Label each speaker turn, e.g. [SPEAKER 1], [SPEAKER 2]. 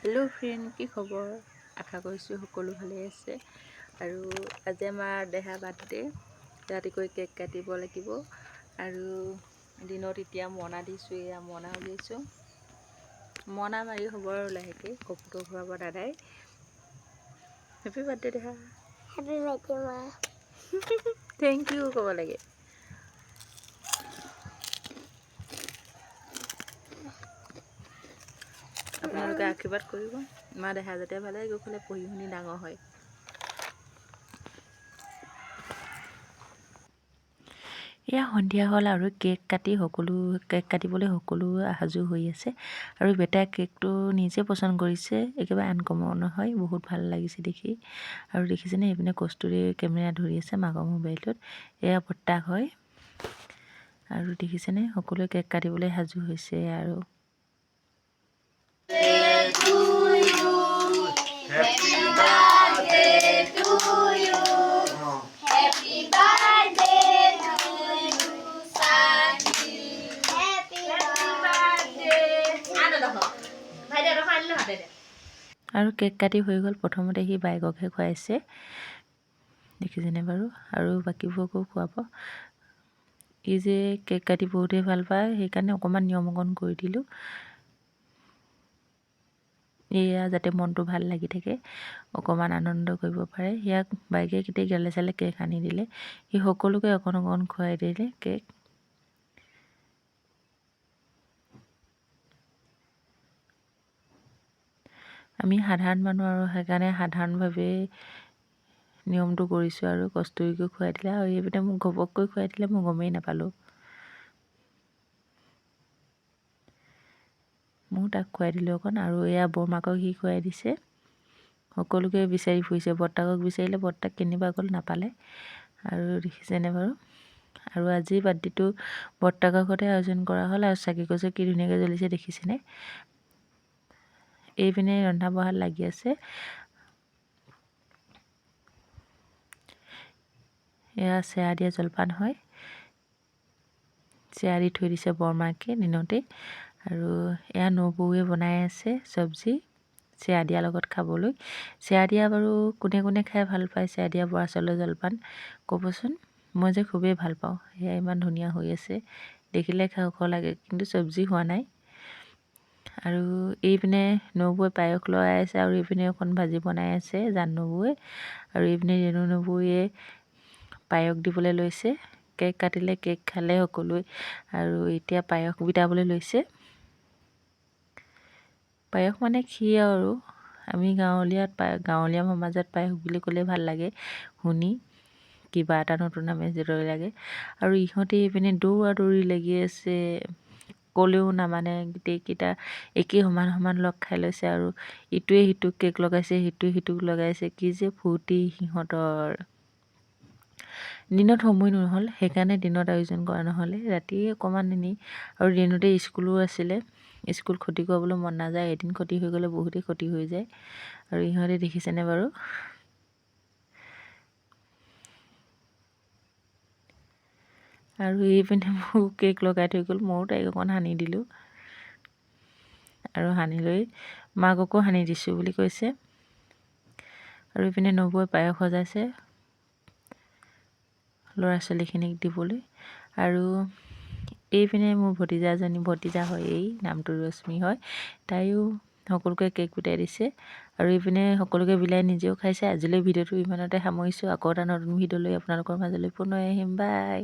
[SPEAKER 1] Hello' friend, কি খবৰ? আশা কৰিছোঁ সকলো ভালে আছে। আৰু আজি আমাৰ দেহা বাৰ্থডে, ৰাতিকৈ কেক কাটিব লাগিব। আৰু দিনত এতিয়া মৰণা দিছোঁ, এয়া মৰণা উলিয়াইছোঁ। মৰণা মাৰি হ'ব আৰু লাহেকৈ কপোৰটো ঘূৰাব দাদাই। হেপী বাৰ্থডে দেহা।
[SPEAKER 2] হেপী বাৰ্থডে মা।
[SPEAKER 1] থেংক ইউ ক'ব লাগে। আপোনালোকে আশীৰ্বাদ কৰিব, মা দেহা যাতে ভালে গৈ পেলাই পঢ়ি শুনি ডাঙৰ হয়। এয়া সন্ধিয়া হ'ল আৰু কেক কাটিবলৈ সকলো সাজু হৈ আছে। আৰু বেটাই কেকটো নিজে পচন্দ কৰিছে, একেবাৰে আনকমন হয়, বহুত ভাল লাগিছে দেখি। আৰু দেখিছেনে, এইপিনে কস্তুৰী কেমেৰা ধৰি আছে মাকৰ মোবাইলটোত। এয়া বৰ্তাক হয়। আৰু দেখিছেনে, সকলোৱে কেক কাটিবলৈ সাজু হৈছে। আৰু কেক কাটি হৈ গ'ল। প্ৰথমতে সি বাইককহে খুৱাইছে, দেখিছেনে বাৰু। আৰু বাকীবোৰকো খুৱাব। ই যে কেক কাটি বহুতেই ভাল পায়, সেইকাৰণে অকণমান নিয়ম অকণ কৰি দিলোঁ। এয়া যাতে মনটো ভাল লাগি থাকে, অকণমান আনন্দ কৰিব পাৰে। ইয়াক বাইকে কেতিয়া গালে চালে কেক আনি দিলে। সি সকলোকে অকণ অকণ খুৱাই দিলে কেক। আমি সাধাৰণ মানুহ আৰু সেইকাৰণে সাধাৰণভাৱে নিয়মটো কৰিছোঁ। আৰু কস্তুৰীকো খুৱাই দিলে, আৰু এইপিনে মোক ঘপককৈ খুৱাই দিলে, মই গমেই নাপালোঁ। ময়ো তাক খুৱাই দিলোঁ অকণ। আৰু এয়া বৰমাকক সি খুৱাই দিছে। সকলোকে বিচাৰি ফুৰিছে, বৰ্তাকক বিচাৰিলে, বৰ্তাক কেনিবা গ'ল, নাপালে। আৰু দেখিছেনে বাৰু। আৰু আজি বাৰ্থডেটো বৰ্তাকৰ ঘৰতে আয়োজন কৰা হ'ল। আৰু চাকি গছো কি ধুনীয়াকৈ জ্বলিছে, দেখিছেনে। এইপিনে ৰন্ধা বঢ়াত লাগি আছে। এয়া চেৱা দিয়া জলপান হয়, চেৱা দি থৈ দিছে বৰমাকে দিনতেই। আৰু এয়া নবৌৱে বনাই আছে চব্জি, চেৱা দিয়াৰ লগত খাবলৈ। চেৱা দিয়া বাৰু কোনে কোনে খাই ভাল পায়, চেৱা দিয়া বৰা চাউলৰ জলপান ক'বচোন। মই যে খুবেই ভাল পাওঁ। সেয়া ইমান ধুনীয়া হৈ আছে, দেখিলে খাওঁ খাওঁ লাগে, কিন্তু চব্জি হোৱা নাই। আৰু এইপিনে নবৌৱে পায়স লৰাই আছে, আৰু এইপিনে এখন ভাজি বনাই আছে জান নবৌৱে। আৰু এইপিনে ৰেণু নবৌৱে পায়স দিবলৈ লৈছে। কেক কাটিলে, কেক খালে সকলোৱে। আৰু এতিয়া পায়স বিতাবলৈ লৈছে। পায়স মানে খীৰ আৰু আমি গাঁৱলীয়া সমাজত পায়স বুলি ক'লে ভাল লাগে শুনি, কিবা এটা নতুন আমেজ দৰে লাগে। আৰু ইহঁতে এইপিনে দৌৰা দৌৰি লাগি আছে, ক'লেও নামানে। গোটেইকেইটা একেই সমান সমান লগ খাই লৈছে। আৰু ইটোৱে সিটোক কেক লগাইছে, সিটোৱে সিটোক লগাইছে। কি যে ফূৰ্তি সিহঁতৰ। দিনত সময় নহ'ল, সেইকাৰণে দিনত আয়োজন কৰা নহ'লে, ৰাতিয়ে অকণমান এনেই। আৰু দিনতে স্কুলো আছিলে, স্কুল ক্ষতি কৰিবলৈ মন নাযায়। এদিন ক্ষতি হৈ গ'লে বহুতেই ক্ষতি হৈ যায়। আৰু ইহঁতে দেখিছেনে বাৰু। আৰু এইপিনে মোক কেক লগাই থৈ গ'ল, ময়ো তাইক অকণ সানি দিলোঁ। আৰু সানি লৈ মাককো সানি দিছোঁ বুলি কৈছে। আৰু এইপিনে নবৌৱে পায়স সজাইছে ল'ৰা ছোৱালীখিনিক দিবলৈ। আৰু এইপিনে মোৰ ভতিজা হয়, এই নামটো ৰশ্মি হয়, তাইও সকলোকে কেক গোটাই দিছে। আৰু এইপিনে সকলোকে বিলাই নিজেও খাইছে। আজিলৈ ভিডিঅ'টো ইমানতে সামৰিছোঁ। আকৌ এটা নতুন ভিডিঅ' লৈ আপোনালোকৰ মাজলৈ পুনৰ আহিম। বাই।